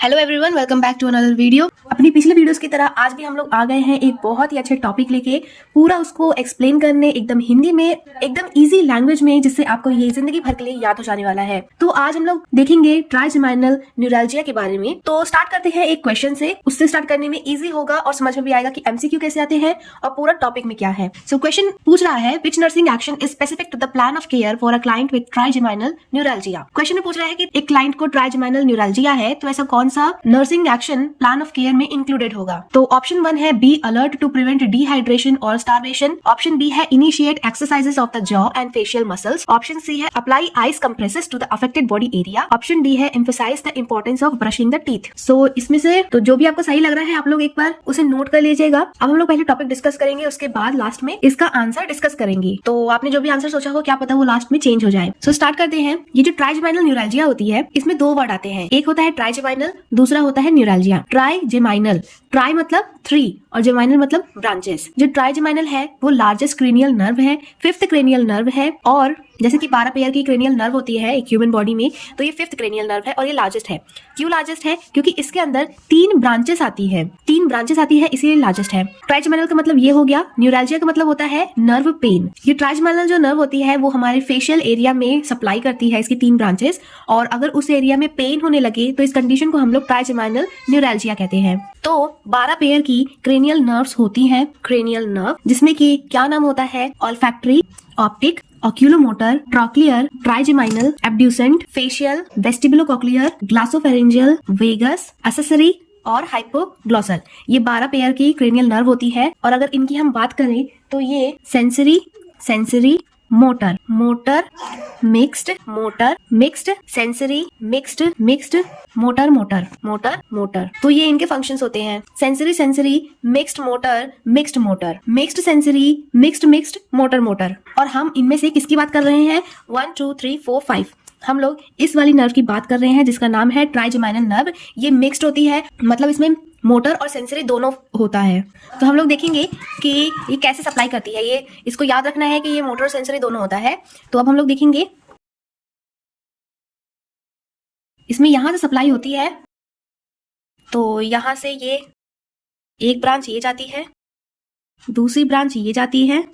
Hello everyone, welcome back to another video. अपनी पिछले videos की तरह आज भी हम लोग आ गए हैं एक बहुत ही अच्छे टॉपिक लेके, पूरा उसको एक्सप्लेन करने एकदम हिंदी में, एकदम इजी लैंग्वेज में, जिससे आपको ये जिंदगी भर के लिए याद हो जाने वाला है। तो आज हम लोग देखेंगे ट्राइजेमिनल न्यूरैल्जिया के बारे में। तो स्टार्ट करते हैं एक क्वेश्चन से, उससे स्टार्ट करने में इजी होगा और समझ में भी आएगा कि एमसीक्यू कैसे आते हैं और पूरा टॉपिक में क्या है। सो क्वेश्चन पूछ रहा है, which nursing action is specific to the plan of care for a client with trigeminal neuralgia. Question में पूछ रहा है कि एक क्लाइंट को ट्राइजेमिनल न्यूरैल्जिया है तो ऐसा कौन सा nursing action plan of care में इंक्लूडेड होगा। तो ऑप्शन 1 है be alert to prevent dehydration और स्टारवेशन। ऑप्शन बी है initiate exercises of the jaw and facial muscles. Option C है apply ice compresses to the affected body area. Option D है emphasise the importance of brushing the teeth. So इसमें से तो जो भी आपको सही लग रहा है आप लोग एक बार उसे नोट कर लीजिएगा। अब हम लोग पहले टॉपिक डिस्कस करेंगे, उसके बाद लास्ट में इसका आंसर डिस्कस करेंगे। तो आपने जो भी आंसर सोचा हो क्या पता वो लास्ट में चेंज हो जाए। सो स्टार्ट करते हैं। ये जो ट्राइजेमिनल न्यूरैल्जिया होती है इसमें दो वर्ड आते हैं, एक होता है ट्राइजेमिनल, दूसरा होता है न्यूरैल्जिया। ट्राइजेमिनल, ट्राई मतलब 3 और जेमाइनल मतलब ब्रांचेस। जो ट्राइजेमिनल है वो लार्जेस्ट क्रेनियल नर्व है, 5th क्रेनियल नर्व है। और जैसे कि 12 पेयर की क्रेनियल नर्व होती है एक ह्यूमन बॉडी में, तो ये 5th क्रेनियल नर्व है और ये लार्जेस्ट है। क्यों लार्जेस्ट है? क्योंकि इसके अंदर 3 ब्रांचेस आती है, 3 ब्रांचेस आती है, इसीलिए लार्जेस्ट है। ट्राइजेमिनल का मतलब ये हो गया। न्यूरैल्जिया का मतलब होता है नर्व पेन। ये ट्राइजेमिनल जो नर्व होती है वो हमारे फेशियल एरिया में सप्लाई करती है, इसकी 3 ब्रांचेस। और अगर उस एरिया में पेन होने लगे तो इस कंडीशन को हम लोग ट्राइजेमिनल न्यूरैल्जिया कहते हैं। तो 12 पेयर की क्रेनियल नर्व्स होती हैं, क्रेनियल नर्व, जिसमें कि क्या नाम होता है? Olfactory, optic, oculomotor, trochlear, trigeminal, abducent, facial, vestibulocochlear, glossopharyngeal, vagus, accessory और हाइपोग्लॉसल। ये 12 पेयर की क्रेनियल नर्व होती है। और अगर इनकी हम बात करें तो ये sensory, motor, mixed, sensory, mixed, motor. तो ये इनके फंक्शंस होते हैं। Sensory, mixed motor, mixed sensory, mixed motor. और हम इनमें से किसकी बात कर रहे हैं? 1 2 3 4 5। हम लोग इस वाली नर्व की बात कर रहे हैं जिसका नाम है ट्राइजेमिनल नर्व। ये मिक्स्ड होती है, मतलब इसमें मोटर और सेंसरी दोनों होता है। तो हम लोग देखेंगे कि ये कैसे सप्लाई करती है। ये इसको याद रखना है कि ये मोटर और सेंसरी दोनों होता है। तो अब हम लोग देखेंगे, इसमें यहां से सप्लाई होती है। तो यहां से ये एक ब्रांच ये जाती है, दूसरी ब्रांच ये जाती है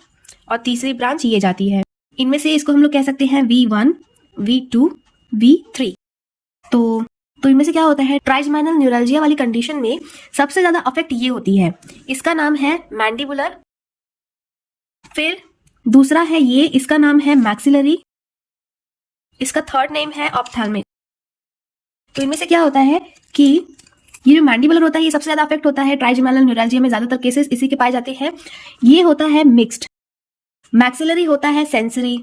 और तीसरी ब्रांच ये जाती है। इनमें से इसको हम लोग कह सकते हैं V1, V2, V3। तो इनमें से क्या होता है? ट्राइजेमिनल न्यूरैल्जिया वाली कंडीशन में सबसे ज्यादा अफेक्ट ये होती है, इसका नाम है मैंडिबुलर। फिर दूसरा है ये, इसका नाम है मैक्सिलरी। इसका थर्ड नेम है ऑप्थेल्मिक। तो इनमें से क्या होता है कि ये जो मैंडिबुलर होता है ये सबसे ज्यादा अफेक्ट होता है ट्राइजेमिनल न्यूरैल्जिया में, ज्यादातर केसेस इसी के पाए जाते हैं। ये होता है मिक्स्ड, मैक्सिलरी होता है सेंसरी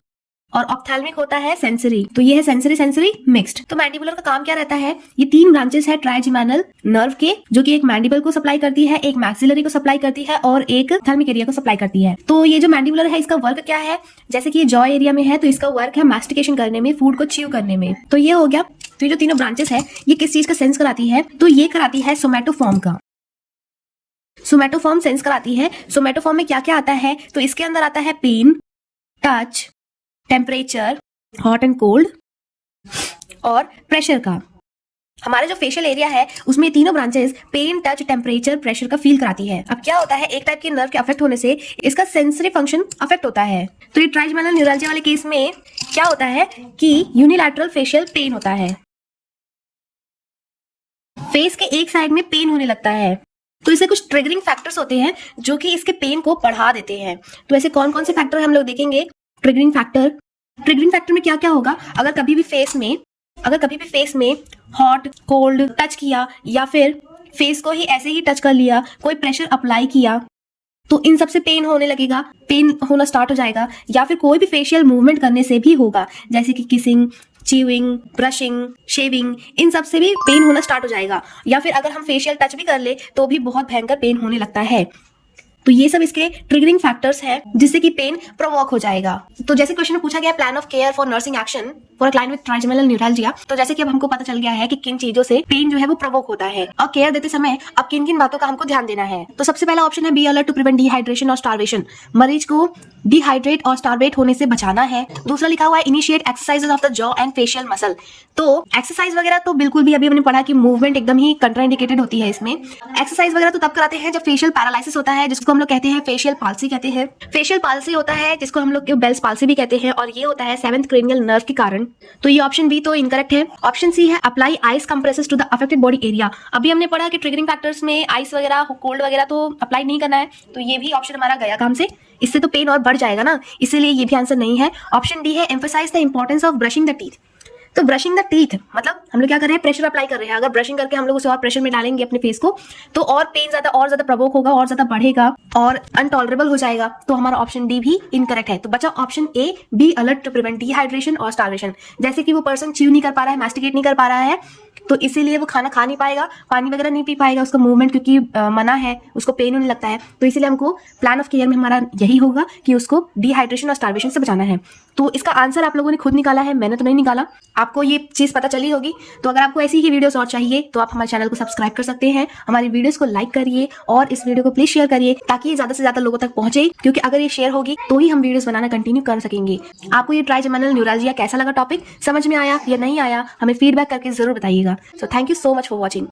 और ऑप्थेल्मिक होता है सेंसरी। तो ये है सेंसरी मिक्स्ड। तो मैंडिबुलर का काम क्या रहता है? ये 3 ब्रांचेस है ट्राइजेमिनल नर्व के, जो कि एक मैंडिबल को सप्लाई करती है, एक मैक्सिलरी को सप्लाई करती है और एक ऑप्थेल्मिक एरिया को सप्लाई करती है। तो ये जो मैंडिबुलर है इसका वर्क क्या है? जैसे कि ये जॉ एरिया में है तो इसका वर्क है मैस्टिकेशन करने में, फूड को च्यू करने में। तो ये हो गया। तो ये जो तीनों ब्रांचेस है ये किस चीज का सेंस कराती है? तो ये कराती है सोमैटोफॉर्म का। सोमैटोफॉर्म सेंस कराती है। सोमैटोफॉर्म में क्या क्या आता है? तो इसके अंदर आता है pain, touch, temperature, hot and cold और प्रेशर का। हमारे जो फेशियल एरिया है उसमें तीनों branches pain, touch, temperature, pressure का फील कराती है। अब क्या होता है, एक टाइप के नर्व के अफेक्ट होने से इसका सेंसरी फंक्शन अफेक्ट होता है। तो ये ट्राइजेमिनल न्यूरैल्जिया वाले केस में क्या होता है कि यूनिलैटरल फेशियल पेन होता है, फेस के एक साइड में पेन होने लगता है। तो इसे कुछ ट्रिगरिंग फैक्टर्स होते हैं जो कि इसके पेन को बढ़ा देते हैं। तो ऐसे कौन कौन से फैक्टर हम लोग देखेंगे? ट्रिगरिंग फैक्टर में क्या क्या होगा? अगर कभी भी फेस में हॉट कोल्ड टच किया या फिर फेस को ही ऐसे ही टच कर लिया, कोई प्रेशर अप्लाई किया, तो इन सब से पेन होने लगेगा, पेन होना स्टार्ट हो जाएगा। या फिर कोई भी फेशियल मूवमेंट करने से भी होगा, जैसे कि किसिंग, च्यूइंग, ब्रशिंग, शेविंग, इन सब से भी पेन होना स्टार्ट हो जाएगा। या फिर अगर हम फेशियल टच भी कर ले तो भी बहुत भयंकर पेन होने लगता है। तो ये सब इसके ट्रिगरिंग फैक्टर्स हैं जिससे कि पेन प्रोवोक हो जाएगा। तो जैसे क्वेश्चन में पूछा गया plan of care for nursing action for client with trigeminal neuralgia, तो जैसे कि अब हमको पता चल गया है कि किन चीजों से पेन जो है वो प्रोवोक होता है और केयर देते समय अब किन किन बातों का हमको ध्यान देना है। तो सबसे पहला ऑप्शन है be alert to prevent dehydration और स्टार्वेशन, मरीज को डिहाइड्रेट और स्टार्वेट होने से बचाना है। दूसरा लिखा हुआ है initiate exercises of the jaw and facial muscle, तो एक्सरसाइज वगैरह तो बिल्कुल भी अभी हमने पढ़ा कि मूवमेंट एकदम ही कंट्राइंडिकेटेड होती है इसमें। एक्सरसाइज वगैरह तो तब कराते हैं जब फेशियल पैरालिसिस होता है, जिसको हम लोग कहते हैं फेशियल पाल्सी कहते हैं। फेशियल पाल्सी होता है जिसको हम लोग बेल्स पाल्सी भी कहते हैं और ये होता है 7th क्रेनियल नर्व के कारण। तो ये ऑप्शन बी तो इनकरेक्ट है। ऑप्शन सी है apply ice compresses to the affected body area, अभी हमने पढ़ा कि ट्रिगरिंग फैक्टर्स में आइस वगैरह कोल्ड वगैरह तो अप्लाई नहीं करना है, तो ये भी ऑप्शन हमारा गया काम से, इससे तो पेन और बढ़ जाएगा ना, इसीलिए ये भी आंसर नहीं है। ऑप्शन डी है emphasise the importance of brushing the teeth, तो ब्रशिंग द टीथ मतलब हम लोग क्या कर रहे हैं, प्रेशर अप्लाई कर रहे हैं। अगर ब्रशिंग करके हम लोग उसे और प्रेशर में डालेंगे अपने फेस को तो और पेन और ज्यादा प्रवोक होगा और ज्यादा बढ़ेगा और अनटॉलरेबल हो जाएगा। तो हमारा ऑप्शन डी भी इनकरेक्ट है। तो बचा option A be alert to prevent dehydration और स्टार्वेशन, जैसे कि वो पर्सन च्यू नहीं कर पा रहा है, मैस्टिकेट नहीं कर पा रहा है, तो इसीलिए वो खाना खा नहीं पाएगा, पानी वगैरह नहीं पी पाएगा, उसका मूवमेंट क्योंकि मना है, उसको पेन होने लगता है, तो इसीलिए हमको प्लान ऑफ केयर में हमारा यही होगा कि उसको डिहाइड्रेशन और स्टार्वेशन से बचाना है। तो इसका आंसर आप लोगों ने खुद निकाला है, मैंने तो नहीं निकाला, आपको ये चीज पता चली होगी। तो अगर आपको ऐसी ही वीडियोस और चाहिए तो आप हमारे चैनल को सब्सक्राइब कर सकते हैं, हमारी वीडियोस को लाइक करिए और इस वीडियो को प्लीज शेयर करिए ताकि ये ज्यादा से ज्यादा लोगों तक पहुंचे, क्योंकि अगर ये शेयर होगी तो ही हम वीडियोस बनाना कंटिन्यू कर सकेंगे। आपको ये ट्राइजेमिनल न्यूरैल्जिया कैसा लगा टॉपिक, समझ में आया या नहीं आया, हमें फीडबैक करके जरूर बताइएगा। So thank you so much for watching.